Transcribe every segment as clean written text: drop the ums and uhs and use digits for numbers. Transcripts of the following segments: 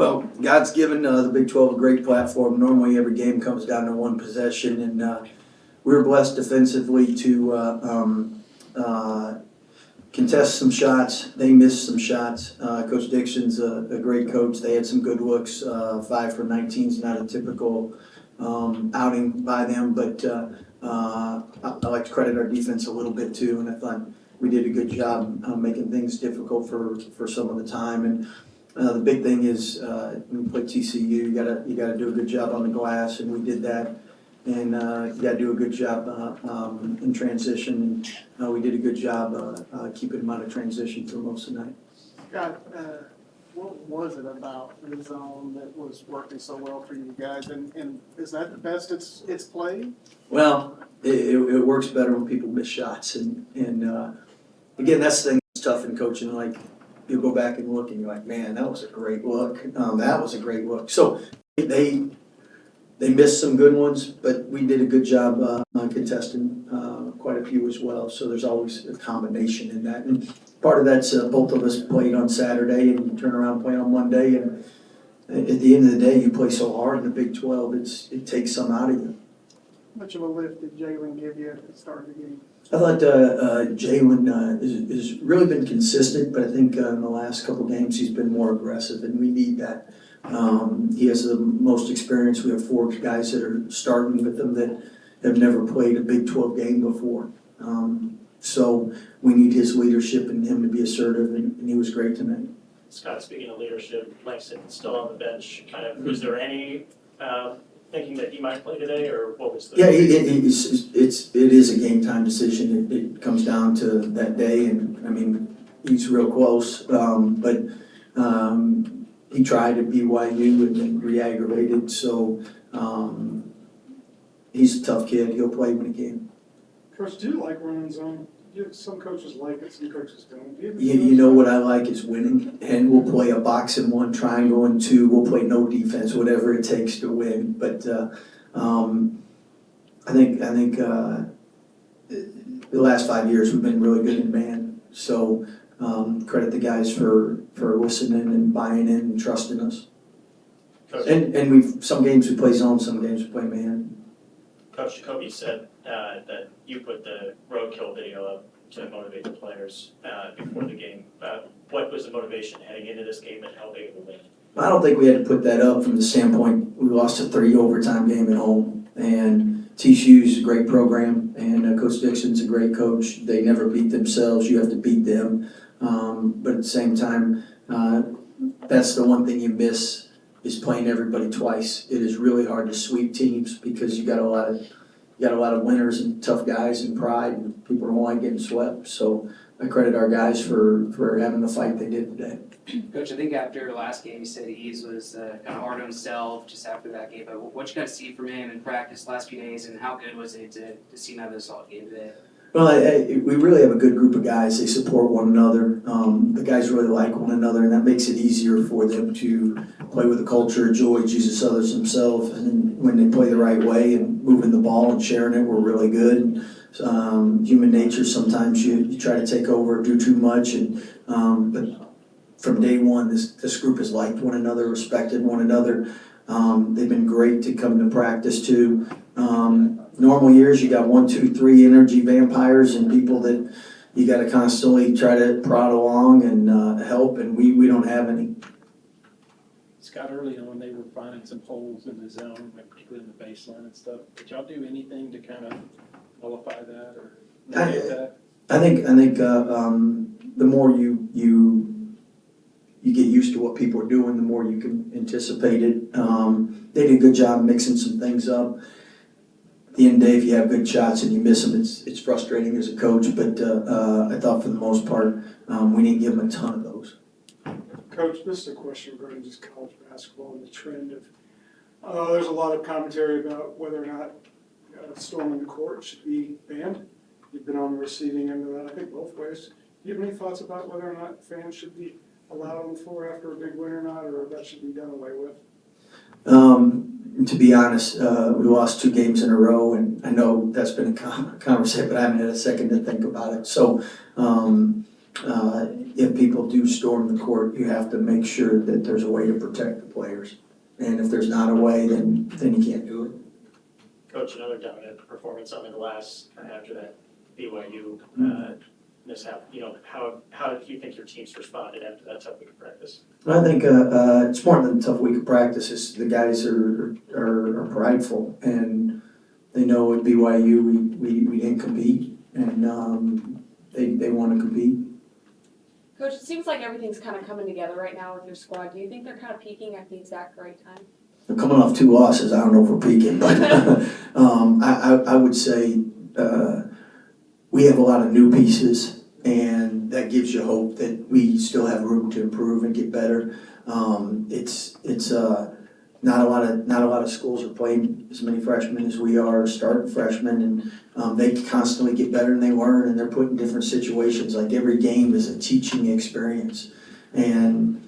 Well, God's given the Big 12 a great platform. Normally, every game comes down to one possession, and we were blessed defensively to contest some shots. They missed some shots. Coach Dixon's a great coach. They had some good looks. 5 for 19 is not a typical outing by them, but I like to credit our defense a little bit too, and I thought we did a good job making things difficult for some of the time. And the big thing is when you play TCU, you gotta do a good job on the glass, and we did that. And you got to do a good job in transition. We did a good job keeping them out of transition for most of the night. Scott, what was it about the zone that was working so well for you guys? And is that the best it's played? Well, it works better when people miss shots. And again, that's the thing that's tough in coaching. Like, you go back and look, and you're like, man, that was a great look. That was a great look. So they missed some good ones, but we did a good job on contesting quite a few as well. So there's always a combination in that. And part of that's both of us played on Saturday and turn around and play on Monday. And at the end of the day, you play so hard in the Big 12, it takes some out of you. How much of a lift did Jalen give you at the start of the game? I thought Jalen has really been consistent, but I think in the last couple games he's been more aggressive, and we need that. He has the most experience. We have 4 guys that are starting with him that have never played a Big 12 game before. So we need his leadership and him to be assertive, and he was great tonight. Scott, speaking of leadership, Langston still on the bench. Was there any thinking that he might play today, or what was the? Yeah, it is a game time decision. It comes down to that day, and I mean he's real close, but. He tried at BYU and then re-aggravated, so he's a tough kid. He'll play when he can. Coach, do you like running zone? Some coaches like it, some coaches don't. You know what I like is winning, and we'll play a box and 1, triangle and 2. We'll play no defense, whatever it takes to win. But I think the last 5 years we've been really good in man. So. Credit the guys for listening and buying in and trusting us. Coach, And some games we play zone, some games we play man. Coach Jacoby said that you put the roadkill video up to motivate the players before the game. What was the motivation heading into this game, and how big of a win? I don't think we had to put that up from the standpoint we lost a 3 overtime game at home, and TCU's a great program, and Coach Dixon's a great coach. They never beat themselves. You have to beat them. But at the same time, that's the one thing you miss is playing everybody twice. It is really hard to sweep teams because you got a lot of winners and tough guys and pride, and people don't like getting swept. So I credit our guys for having the fight they did today. Coach, I think after the last game, you said Ease was kind of hard on himself just after that game. But what you got to see from him in practice the last few days, and how good was it to see another solid game today? Well, we really have a good group of guys. They support one another. The guys really like one another, and that makes it easier for them to play with a culture of joy, Jesus, others, themselves. And when they play the right way and moving the ball and sharing it, we're really good. Human nature, sometimes you try to take over, do too much, but from day one, this group has liked one another, respected one another. They've been great to come to practice too. Normal years, you got 1, 2, 3 energy vampires and people that you got to constantly try to prod along and help, and we don't have any. Scott, early on, they were finding some holes in the zone, particularly in the baseline and stuff. Did y'all do anything to kind of nullify that or mitigate that? I think the more you get used to what people are doing, the more you can anticipate it. They did a good job mixing some things up. At the end of the day, if you have good shots and you miss them, it's frustrating as a coach, but I thought for the most part, we didn't give them a ton of those. Coach, this is a question regarding just college basketball and the trend of, there's a lot of commentary about whether or not storming the court should be banned. You've been on the receiving end of that, I think both ways. Do you have any thoughts about whether or not fans should be allowed on the floor after a big win or not, or that should be done away with? To be honest, we lost 2 games in a row, and I know that's been a conversation, but I haven't had a second to think about it. So if people do storm the court, you have to make sure that there's a way to protect the players. And if there's not a way, then you can't do it. Coach, another dominant performance on the glass after that BYU mishap. How do you think your team's responded after that tough week of practice? I think it's more than a tough week of practice. It's the guys are prideful, and they know at BYU we didn't compete, and they want to compete. Coach, it seems like everything's kind of coming together right now with your squad. Do you think they're kind of peaking at the exact right time? They're coming off 2 losses. I don't know if we're peaking, but I would say we have a lot of new pieces, and that gives you hope that we still have room to improve and get better. It's not a lot of schools are playing as many freshmen as we are, starting freshmen, and they constantly get better and they learn, and they're put in different situations. Like every game is a teaching experience, and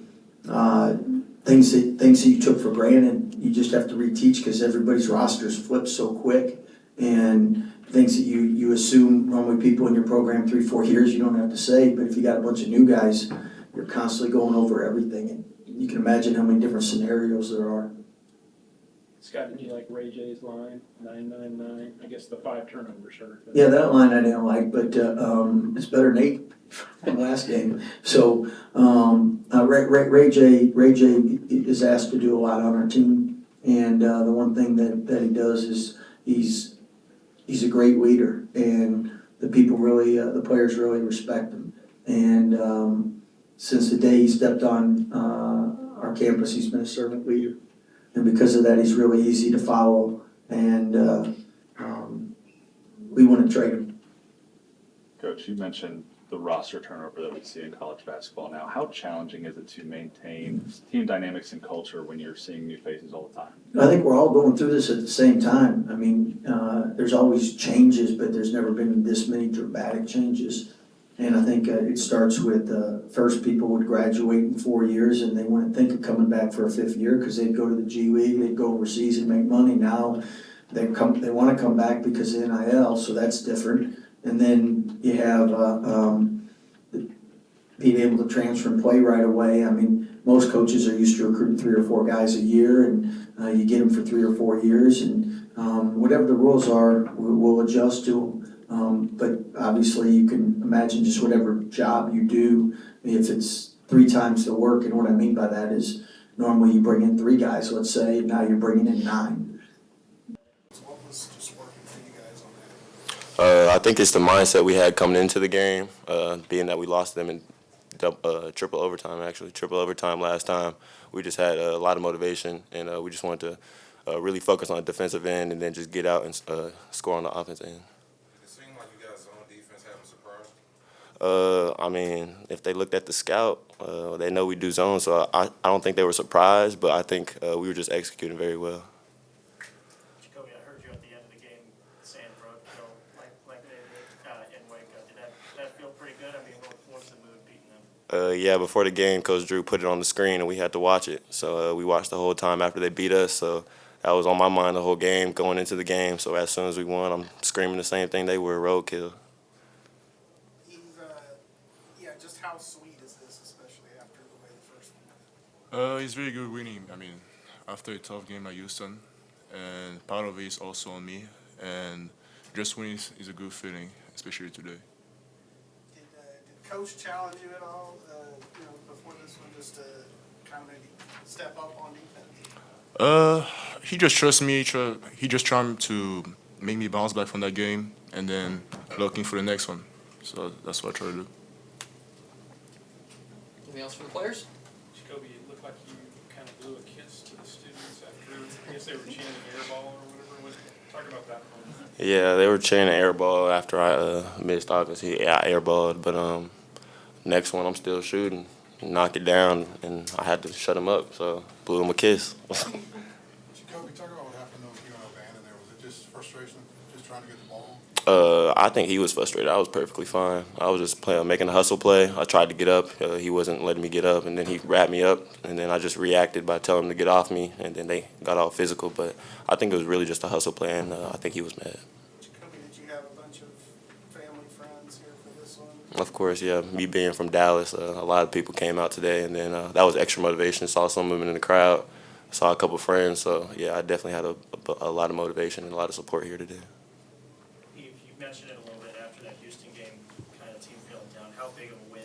things that you took for granted, you just have to reteach because everybody's rosters flip so quick, and things that you assume normally people in your program 3-4 years you don't have to say, but if you got a bunch of new guys, you're constantly going over everything, and you can imagine how many different scenarios there are. Scott, did you like Ray J's line, 999? I guess the 5 turnovers hurt. Yeah, that line I didn't like, but it's better than 8 from last game. So Ray J is asked to do a lot on our team, and the one thing that he does is he's a great leader, and the people really, the players really respect him. And since the day he stepped on our campus, he's been a servant leader. And because of that, he's really easy to follow, and we want to trade him. Coach, you mentioned the roster turnover that we see in college basketball now. How challenging is it to maintain team dynamics and culture when you're seeing new faces all the time? I think we're all going through this at the same time. I mean, there's always changes, but there's never been this many dramatic changes. And I think it starts with first people would graduate in 4 years and they wouldn't think of coming back for a 5th year because they'd go to the G League, they'd go overseas and make money. Now they want to come back because of NIL, so that's different. And then you have being able to transfer and play right away. I mean, most coaches are used to recruiting 3 or 4 guys a year, and you get them for 3 or 4 years, and whatever the rules are, we'll adjust to them. But obviously you can imagine just whatever job you do, if it's 3 times the work, and what I mean by that is normally you bring in 3 guys, let's say, now you're bringing in 9. What was just working for you guys on that? I think it's the mindset we had coming into the game, being that we lost them in triple overtime last time. We just had a lot of motivation, and we just wanted to really focus on the defensive end and then just get out and score on the offensive end. It seemed like you guys' zone defense having surprise. I mean, if they looked at the scout, they know we do zone, so I don't think they were surprised, but I think we were just executing very well. Jacoby, I heard you at the end of the game saying road kill like they did in Waco. Did that feel pretty good? I mean, what's the mood beating them? Yeah, before the game, Coach Drew put it on the screen, and we had to watch it. So we watched the whole time after they beat us, so that was on my mind the whole game, going into the game. So as soon as we won, I'm screaming the same thing they were, roadkill. Just how sweet is this, especially after the way the first one went? It's very good winning. I mean, after a tough game at Houston, and part of it is also on me. And just winning is a good feeling, especially today. Did Coach challenge you at all, before this one, just to kind of maybe step up on defense? He just trusts me. He just trying to make me bounce back from that game, and then looking for the next one. So that's what I try to do. Anything else for the players? Jacoby, it looked like you kind of blew a kiss to the students after, I guess they were chanting airball or whatever. Talk about that one. Yeah, they were chanting airball after I missed, obviously. I airballed, but next one I'm still shooting. Knocked it down, and I had to shut him up, so blew him a kiss. Jacoby, talk about what happened if you abandoned there. Was it just frustration, just trying to get the ball? I think he was frustrated. I was perfectly fine. I was just making a hustle play. I tried to get up. He wasn't letting me get up, and then he wrapped me up, and then I just reacted by telling him to get off me, and then they got all physical. But I think it was really just a hustle play, and I think he was mad. Jacoby, did you have a bunch of family friends here for this one? Of course, yeah. Me being from Dallas, a lot of people came out today, and then that was extra motivation. Saw some of them in the crowd, saw a couple friends, so yeah, I definitely had a lot of motivation and a lot of support here today. You mentioned it a little bit after that Houston game, kind of team feeling down. How big of a win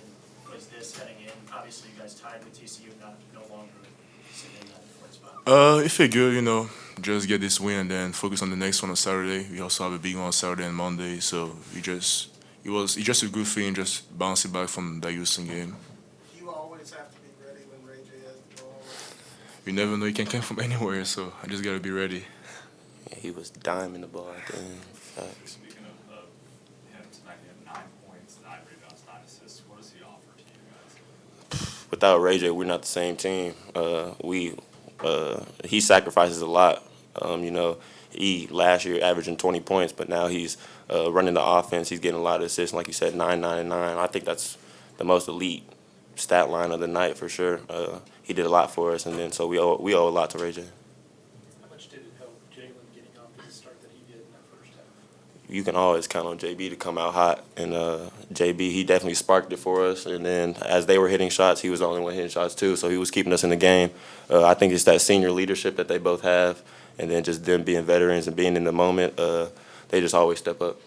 was this heading in? Obviously, you guys tied with TCU, no longer sitting in that fourth spot. It felt good, you know, just get this win and then focus on the next one on Saturday. We also have a big one on Saturday and Monday, so it's just a good feeling, just bouncing back from that Houston game. You always have to be ready when Ray J has the ball. You never know, you can come from anywhere, so I just gotta be ready. Yeah, he was diming the ball at the end. Facts. Speaking of him tonight, he had 9 points, 9 rebounds, 9 assists. What does he offer to you guys? Without Ray J, we're not the same team. He sacrifices a lot. You know, he last year averaging 20 points, but now he's running the offense. He's getting a lot of assists, like you said, 9, 9, and 9. I think that's the most elite stat line of the night for sure. He did a lot for us, and then so we owe a lot to Ray J. How much did it help Jalen getting off to the start that he did in that first half? You can always count on JB to come out hot, and JB, he definitely sparked it for us, and then as they were hitting shots, he was the only one hitting shots too, so he was keeping us in the game. I think it's that senior leadership that they both have, and then just them being veterans and being in the moment, they just always step up.